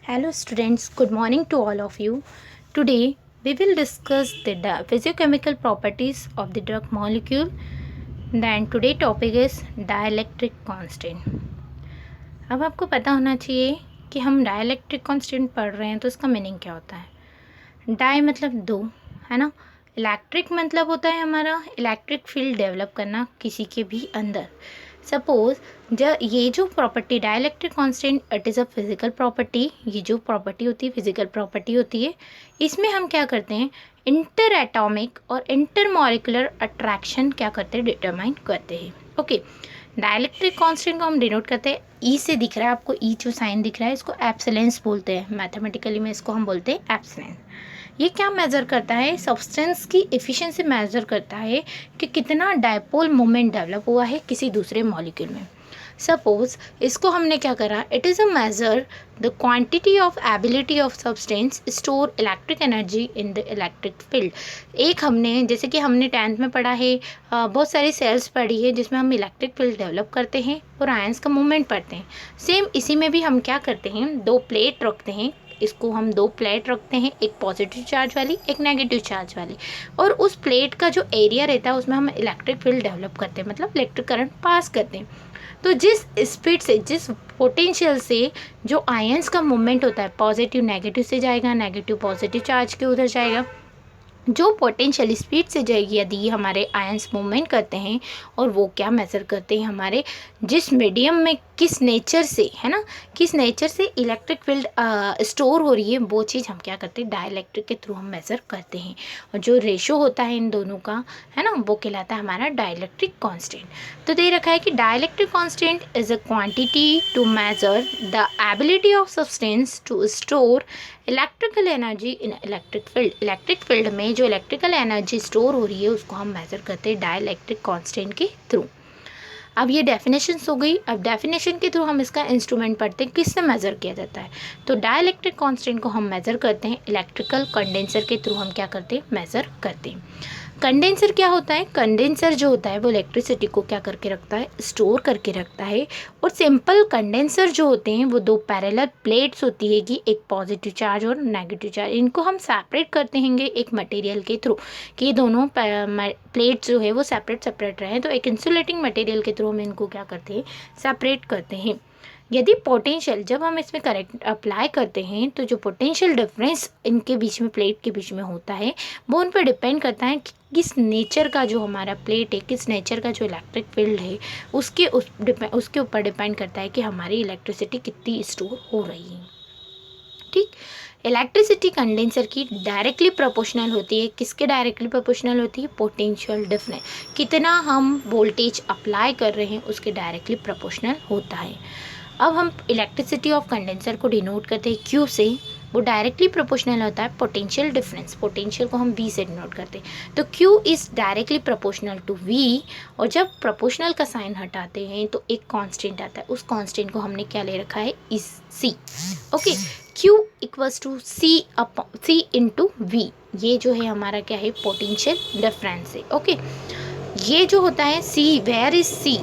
Hello students, good morning to all of you. Today we will discuss the physiochemical properties of the drug molecule. Then today topic is dielectric constant. अब आपको पता होना चाहिए कि हम dielectric constant पढ़ रहे हैं तो इसका मीनिंग क्या होता है। डाई मतलब दो, है ना। इलेक्ट्रिक मतलब होता है हमारा इलेक्ट्रिक फील्ड डेवलप करना किसी के भी अंदर। सपोज जब ये जो property dielectric constant it is a physical property, ये जो प्रॉपर्टी होती है फिजिकल प्रॉपर्टी होती है। इसमें हम क्या करते हैं, इंटर एटॉमिक और इंटर मॉलिकुलर अट्रैक्शन क्या करते हैं, डिटरमाइन करते हैं। ओके, डाइलेक्ट्रिक कांस्टेंट को हम डिनोट करते हैं ई से। दिख रहा है आपको ई जो साइन दिख रहा है, इसको एप्सिलेंस बोलते हैं। मैथमेटिकली में इसको हम बोलते हैं एप्सिलेंस। ये क्या मेज़र करता है, सब्सटेंस की एफिशिएंसी मेज़र करता है कि कितना डायपोल मोमेंट डेवलप हुआ है किसी दूसरे मॉलिक्यूल में। सपोज इसको हमने क्या करा, it is a measure the quantity of ability of substance store electric energy in the electric field. एक हमने जैसे कि हमने 10th में पढ़ा है, बहुत सारी सेल्स पढ़ी है जिसमें हम इलेक्ट्रिक फील्ड डेवलप करते हैं और आयंस का मूवमेंट पढ़ते हैं। सेम इसी में भी हम क्या करते हैं, दो प्लेट रखते हैं। इसको हम दो प्लेट रखते हैं, एक पॉजिटिव चार्ज वाली एक नेगेटिव चार्ज वाली, और उस प्लेट का जो एरिया रहता है उसमें हम इलेक्ट्रिक फील्ड डेवलप करते हैं, मतलब इलेक्ट्रिक करंट पास करते हैं। तो जिस स्पीड से, जिस पोटेंशियल से जो आयंस का मूवमेंट होता है, पॉजिटिव नेगेटिव से जाएगा, नेगेटिव पॉजिटिव चार्ज के उधर जाएगा, जो पोटेंशियल स्पीड से जाएगी यदि हमारे आयंस मूवमेंट करते हैं, और वो क्या मेज़र करते हैं, हमारे जिस मीडियम में किस नेचर से, है ना, किस नेचर से इलेक्ट्रिक फील्ड स्टोर हो रही है, वो चीज़ हम क्या करते हैं, डाइलेक्ट्रिक के थ्रू हम मेज़र करते हैं। और जो रेशो होता है इन दोनों का, है ना, वो कहलाता है हमारा डाइलेक्ट्रिक कांस्टेंट। तो दे रखा है कि dielectric constant is a quantity to measure the ability of substance to store electrical energy in electric field. Electric field में जो इलेक्ट्रिकल एनर्जी स्टोर हो रही है उसको हम मेज़र करते हैं डाइलेक्ट्रिक कांस्टेंट के थ्रू। अब ये डेफिनेशंस हो गई। अब डेफिनेशन के थ्रू हम इसका इंस्ट्रूमेंट पढ़ते हैं, किससे मेज़र किया जाता है। तो डाइलेक्ट्रिक कांस्टेंट को हम मेज़र करते हैं इलेक्ट्रिकल कंडेंसर के थ्रू। हम क्या करते हैं, मेज़र करते हैं। कंडेंसर क्या होता है, कंडेंसर जो होता है वो इलेक्ट्रिसिटी को क्या करके रखता है, स्टोर करके रखता है। और सिंपल कंडेंसर जो होते हैं वो दो पैरेलल प्लेट्स होती है कि एक पॉजिटिव चार्ज और नेगेटिव चार्ज, इनको हम सेपरेट करते हैं एक मटेरियल के थ्रू, कि ये दोनों प्लेट्स जो है वो सेपरेट सेपरेट रहें। तो एक इंसुलेटिंग मटेरियल के थ्रू हम इनको क्या करते हैं, सेपरेट करते हैं। यदि पोटेंशियल, जब हम इसमें करेक्ट अप्लाई करते हैं तो जो पोटेंशियल डिफरेंस इनके बीच में, प्लेट के बीच में होता है, वो उन पर डिपेंड करता है कि किस नेचर का जो हमारा प्लेट है, किस नेचर का जो इलेक्ट्रिक फील्ड है, उसके ऊपर डिपेंड करता है कि हमारी इलेक्ट्रिसिटी कितनी स्टोर हो रही है। ठीक, इलेक्ट्रिसिटी कंडेंसर की डायरेक्टली प्रोपोर्शनल होती है। किसके डायरेक्टली प्रोपोर्शनल होती है, पोटेंशियल डिफरेंस, कितना हम वोल्टेज अप्लाई कर रहे हैं उसके डायरेक्टली प्रोपोर्शनल होता है। अब हम इलेक्ट्रिसिटी ऑफ कंडेंसर को डिनोट करते हैं क्यू से। वो डायरेक्टली प्रोपोर्शनल होता है पोटेंशियल डिफरेंस, पोटेंशियल को हम वी से डिनोट करते हैं। तो Q is directly proportional to V. और जब प्रोपोर्शनल का साइन हटाते हैं तो एक कांस्टेंट आता है, उस कांस्टेंट को हमने क्या ले रखा है, इस C. Okay, Q equals to C into V. ये जो है हमारा क्या है, पोटेंशियल डिफरेंस है। ओके, ये जो होता है सी, वेयर इज सी,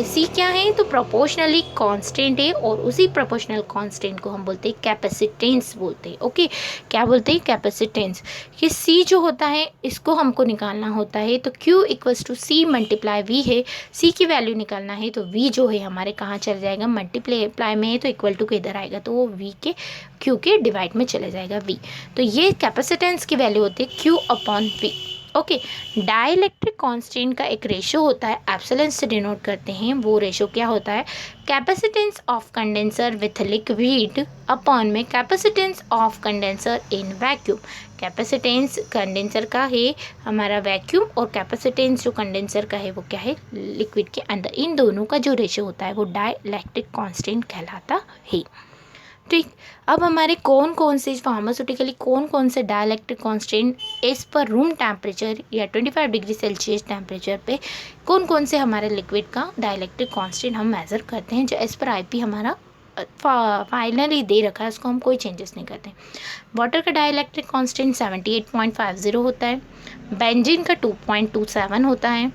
सी क्या है, तो प्रोपोर्शनली कांस्टेंट है, और उसी प्रोपोर्शनल कांस्टेंट को हम बोलते हैं कैपेसिटेंस बोलते हैं। ओके, क्या बोलते हैं, कैपेसिटेंस। ये सी जो होता है इसको हमको निकालना होता है, तो Q equals to C multiply V है। सी की वैल्यू निकालना है तो वी जो है हमारे कहाँ चल जाएगा, मल्टीप्लाई में है तो इक्वल टू के इधर आएगा, तो वो वी के Q के डिवाइड में चले जाएगा वी। तो ये कैपेसिटेंस की वैल्यू होती है Q upon V. Okay, dielectric constant का एक रेशो होता है, एप्सिलॉन से डिनोट करते हैं। वो रेशो क्या होता है, capacitance of condenser with liquid upon में capacitance of condenser in vacuum. Capacitance condenser का है हमारा वैक्यूम, और कैपेसिटेंस जो कंडेंसर का है वो क्या है, लिक्विड के अंदर। इन दोनों का जो रेशो होता है वो डाइलेक्ट्रिक कांस्टेंट कहलाता है। ठीक, अब हमारे कौन कौन से फार्मास्यूटिकली कौन कौन से डाइलेक्ट्रिक कांस्टेंट एज पर रूम टेम्परेचर या 25 डिग्री सेल्सियस टेम्परेचर पे कौन कौन से हमारे लिक्विड का डाइलेक्ट्रिक कांस्टेंट हम मेज़र करते हैं, जो एज पर आईपी हमारा फाइनली दे रखा है, उसको हम कोई चेंजेस नहीं करते। वाटर का डाइलेक्ट्रिक कांस्टेंट 78.50 होता है, बेंजीन का 2.27 होता है,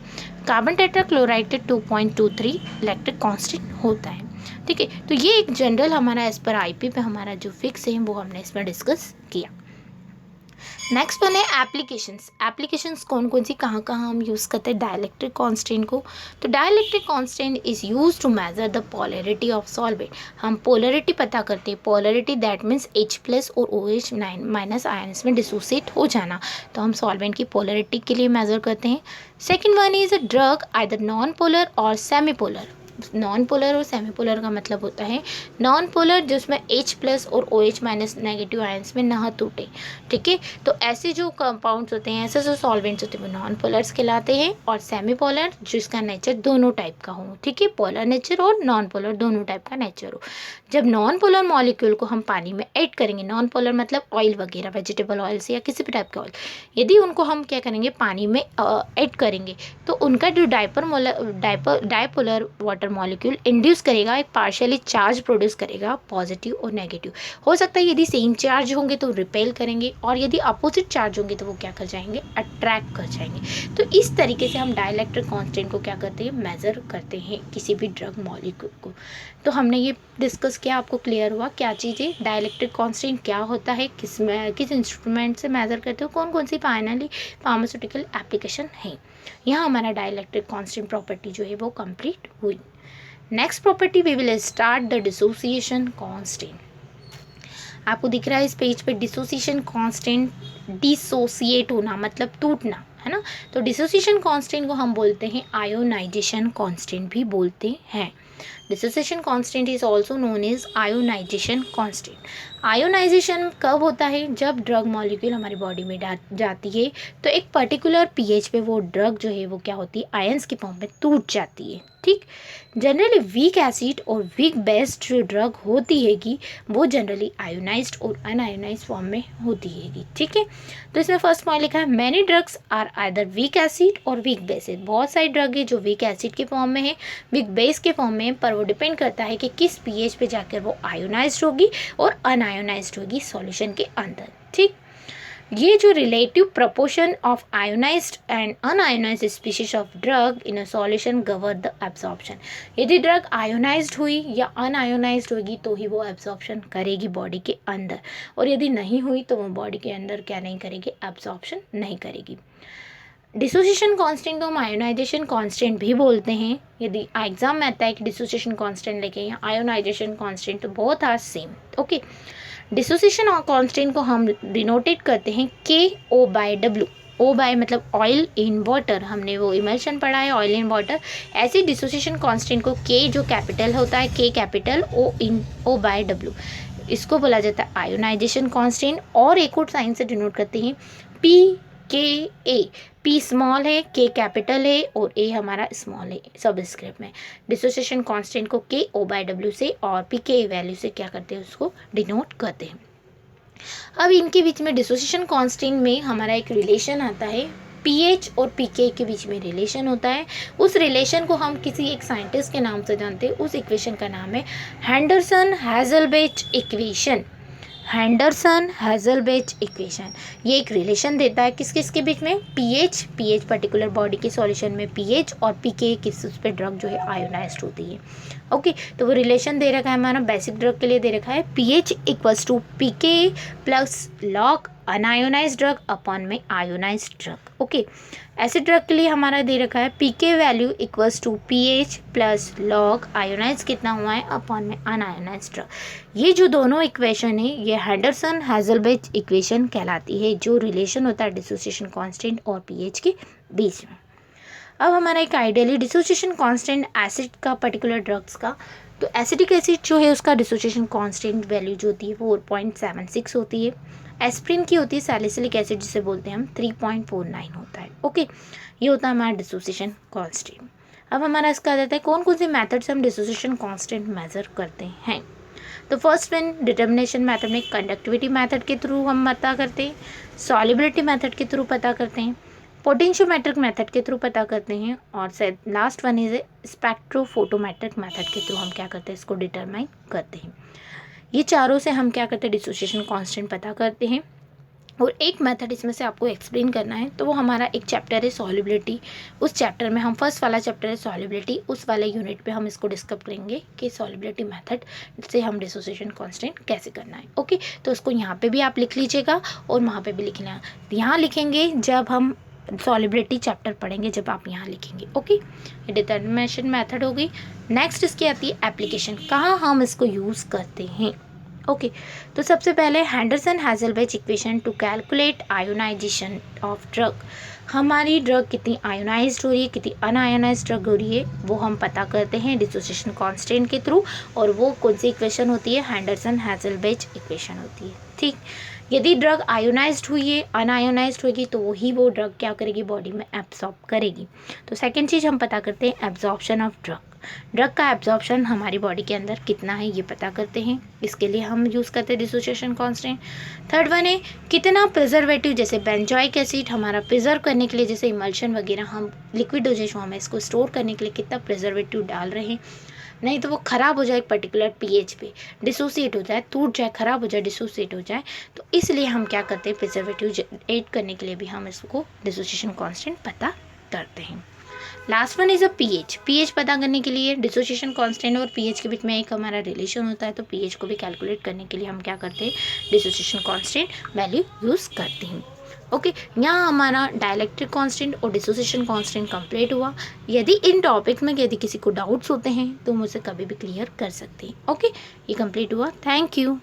कार्बन टेट्राक्लोराइड के 2.23 इलेक्ट्रिक कांस्टेंट होता है। ठीक है, तो ये एक जनरल हमारा एज पर आईपी पे हमारा जो फिक्स है वो हमने इसमें डिस्कस किया। नेक्स्ट वन है एप्लीकेशंस। एप्लीकेशंस कौन कौन सी कहाँ कहाँ हम यूज़ करते हैं डाइलेक्ट्रिक कांस्टेंट को। तो dielectric constant is use to measure the polarity of solvent. हम पोलैरिटी पता करते हैं, पोलैरिटी दैट मीन्स H+ और OH- आयंस में डिसोसिएट हो जाना, तो हम सॉल्वेंट की पोलैरिटी के लिए मेजर करते हैं। Second one is a drug either non polar और सेमी पोलर। नॉन पोलर और सेमी पोलर का मतलब होता है नॉन पोलर जिसमें H+ और OH- नेगेटिव आयंस में ना टूटे। ठीक है, तो ऐसे जो कंपाउंड्स होते हैं, ऐसे जो सॉल्वेंट्स होते हैं वो नॉन पोलर्स कहलाते हैं, और सेमी पोलर जिसका नेचर दोनों टाइप का हो। ठीक है, पोलर नेचर और नॉन पोलर दोनों टाइप का नेचर हो। जब नॉन पोलर मॉलिक्यूल को हम पानी में ऐड करेंगे, नॉन पोलर मतलब ऑयल वगैरह, वेजिटेबल ऑयल से या किसी भी टाइप का ऑयल, यदि उनको हम क्या करेंगे पानी में ऐड करेंगे तो उनका जो डाइपोलर वाटर मॉलिक्यूल इंड्यूस करेगा, एक पार्शियली चार्ज प्रोड्यूस करेगा, पॉजिटिव और नेगेटिव। हो सकता है यदि सेम चार्ज होंगे तो रिपेल करेंगे, और यदि अपोजिट चार्ज होंगे तो वो क्या कर जाएंगे, अट्रैक्ट कर जाएंगे। तो इस तरीके से हम डाइलेक्ट्रिक कांस्टेंट को क्या करते हैं, मेजर करते हैं किसी भी ड्रग मॉलिक्यूल को। तो हमने ये डिस्कस किया, आपको क्लियर हुआ क्या चीज़ें, डाइलेक्ट्रिक कांस्टेंट क्या होता है, किस इंस्ट्रूमेंट से मेजर करते हो, कौन कौन सी फाइनली फार्मास्यूटिकल एप्लीकेशन है। यहाँ हमारा डाइलेक्ट्रिक कांस्टेंट प्रॉपर्टी जो है वो कंप्लीट हुई। Next property we will start the dissociation constant. आपको दिख रहा है इस पेज पे डिसोसिएशन कांस्टेंट, डिसोसिएट होना मतलब टूटना, है ना। तो डिसोसिएशन कांस्टेंट को हम बोलते हैं आयोनाइजेशन कांस्टेंट भी बोलते हैं। Dissociation constant is also known as ionisation constant. Ionisation कब होता है, जब ड्रग मॉलिक्यूल हमारी बॉडी में जाती है तो एक पर्टिकुलर पीएच पे वो ड्रग जो है वो क्या होती है, आयंस के फॉर्म में टूट जाती है। ठीक, जनरली वीक एसिड और वीक बेस्ड जो ड्रग होती हैगी वो जनरली आयोनाइज्ड और अनआयोनाइज्ड फॉर्म में होती हैगी। ठीक है, तो इसमें फर्स्ट पॉइंट लिखा है many drugs are either weak acid और वीक बेस। बहुत सारी ड्रग है जो वीक एसिड के फॉर्म में है, वीक बेस के फॉर्म में, पर वो डिपेंड करता है कि किस पीएच पे जाकर वो आयोनाइज्ड होगी और अनआयोनाइज्ड होगी सॉल्यूशन के अंदर। ठीक, ये जो relative proportion of ionised and unionised species of drug in a solution govern the absorption. यदि ड्रग आयोनाइज्ड हुई या अनआयोनाइज्ड होगी तो ही वो एब्जॉर्प्शन करेगी बॉडी के अंदर, और यदि नहीं हुई तो वो बॉडी के अंदर क्या नहीं करेगी, एब्जॉर्प्शन नहीं करेगी। डिसोसिएशन कांस्टेंट को हम आयोनाइजेशन कांस्टेंट भी बोलते हैं। यदि एग्जाम में आता है कि डिसोसिएशन कांस्टेंट लेके या आयोनाइजेशन कांस्टेंट, तो बहुत are same. Okay, dissociation constant को हम डिनोटेट करते हैं KO/W। O बाय मतलब ऑयल इन वाटर, हमने वो इमर्शन पढ़ा है, ऑयल इन वाटर। ऐसे डिसोसिएशन कांस्टेंट को K जो कैपिटल होता है, K कैपिटल, O/W, इसको बोला जाता है आयोनाइजेशन कांस्टेंट। और एक और साइन से डिनोट करते हैं PKA। P स्मॉल है, K कैपिटल है और A हमारा स्मॉल है सबस्क्रिप्ट में। डिसोसिएशन कांस्टेंट को KO/W से और PKA वैल्यू से क्या करते हैं, उसको डिनोट करते हैं। अब इनके बीच में डिसोसिएशन कांस्टेंट में हमारा एक रिलेशन आता है, पीएच और पीके के बीच में रिलेशन होता है। उस रिलेशन को हम किसी एक साइंटिस्ट के नाम से जानते हैं, उस इक्वेशन का नाम है हेंडरसन-हाजेलबेच इक्वेशन। हेंडरसन-हाजेलबेच इक्वेशन ये एक रिलेशन देता है किस किस के बीच में, पीएच पर्टिकुलर बॉडी के सॉल्यूशन में पीएच, और पीके किस उस पे ड्रग जो है आयोनाइज्ड होती है। ओके, तो वो रिलेशन दे रखा है हमारा बेसिक ड्रग के लिए दे रखा है pH equals to pK plus log unionized drug upon में आयोनाइज्ड ड्रग। ओके, ऐसे ड्रग के लिए हमारा दे रखा है pK value equals to pH plus log ionize कितना हुआ है अपॉन में अनआयोनाइज्ड ड्रग। ये जो दोनों इक्वेशन है ये हेंडरसन-हाजेलबेच इक्वेशन कहलाती है, जो रिलेशन होता है डिसोसिएशन कांस्टेंट और पीएच के बीच में। अब हमारा एक आइडियली डिसोसिएशन कांस्टेंट एसिड का पर्टिकुलर ड्रग्स का, तो एसिडिक एसिड जो है उसका डिसोसिएशन कांस्टेंट वैल्यू जो होती है 4.76 होती है। एस्प्रिन की होती है सैलिसिलिक एसिड जिसे बोलते हैं हम, 3.49 होता है। ओके, ये होता है हमारा डिसोसिएशन कांस्टेंट। अब हमारा इसका आ जाता है कौन कौन से मेथड से हम डिसोसिएशन कांस्टेंट मेजर करते हैं। तो फर्स्ट वन डिटर्मिनेशन मेथड में कंडक्टिविटी मेथड के थ्रू हम पता करते हैं, सॉल्युबिलिटी मेथड के थ्रू पता करते हैं, पोटेंशियोमेट्रिक मेथड के थ्रू पता करते हैं, और last one is spectrophotometric method के थ्रू हम क्या करते हैं, इसको डिटरमाइन करते हैं। ये चारों से हम क्या करते हैं, डिसोसिएशन कांस्टेंट पता करते हैं। और एक मेथड इसमें से आपको एक्सप्लेन करना है, तो वो हमारा एक चैप्टर है सॉल्युबिलिटी। उस चैप्टर में हम फर्स्ट वाला चैप्टर है सॉल्युबिलिटी, उस वाले यूनिट पे हम इसको डिस्कस करेंगे कि सॉल्युबिलिटी मेथड से हम डिसोसिएशन कांस्टेंट कैसे करना है। ओके, तो उसको यहाँ पे भी आप लिख लीजिएगा और वहाँ पे भी लिखना। यहाँ लिखेंगे जब हम सॉल्युबिलिटी चैप्टर पढ़ेंगे, जब आप यहाँ लिखेंगे। ओके, ये डिटर्मिनेशन मेथड हो गई। नेक्स्ट इसकी आती है एप्लीकेशन, कहाँ हम इसको यूज़ करते हैं। ओके, तो सबसे पहले Henderson Hasselbalch equation to calculate ionization of drug. हमारी ड्रग कितनी आयोनाइज्ड हो रही है, कितनी अनआयोनाइज्ड ड्रग हो रही है, वो हम पता करते हैं डिसोसिएशन कांस्टेंट के थ्रू। और वो कौन सी इक्वेशन होती है, हैंडरसन हैज़लबैच इक्वेशन होती है। ठीक, यदि ड्रग आयोनाइज्ड हुई है, अनआयोनाइज्ड होगी, तो वही वो ड्रग क्या करेगी, बॉडी में एब्जॉर्ब करेगी। तो सेकेंड चीज़ हम पता करते हैं एब्जॉर्प्शन ऑफ ड्रग। ड्रग का एब्जॉर्प्शन हमारी बॉडी के अंदर कितना है ये पता करते हैं, इसके लिए हम यूज़ करते हैं डिसोसिएशन कांस्टेंट। थर्ड वन है कितना प्रिजर्वेटिव, जैसे बेंजोइक एसिड हमारा प्रिजर्व करने के लिए, जैसे इमल्शन वगैरह हम लिक्विड डोजेज फॉर्म में इसको स्टोर करने के लिए कितना प्रिजर्वेटिव डाल रहे हैं, नहीं तो वो ख़राब हो जाए पर्टिकुलर पीएच पे, डिसोसिएट हो जाए, टूट जाए, ख़राब हो जाए, डिसोसिएट हो जाए। तो इसलिए हम क्या करते हैं, प्रिजर्वेटिव ऐड करने के लिए भी हम इसको डिसोसिएशन कांस्टेंट पता करते हैं। Last one is a pH. PH पता करने के लिए डिसोसिएशन कांस्टेंट और पीएच के बीच में एक हमारा रिलेशन होता है, तो पीएच को भी कैलकुलेट करने के लिए हम क्या करते हैं, डिसोसिएशन कांस्टेंट वैल्यू यूज़ करते हैं। ओके, यहाँ हमारा डाइलेक्ट्रिक कांस्टेंट और डिसोसिएशन कांस्टेंट कंप्लीट हुआ। यदि इन टॉपिक में यदि किसी को डाउट्स होते हैं तो मुझसे कभी भी क्लियर कर सकते हैं। ओके, ये कंप्लीट हुआ। Thank you.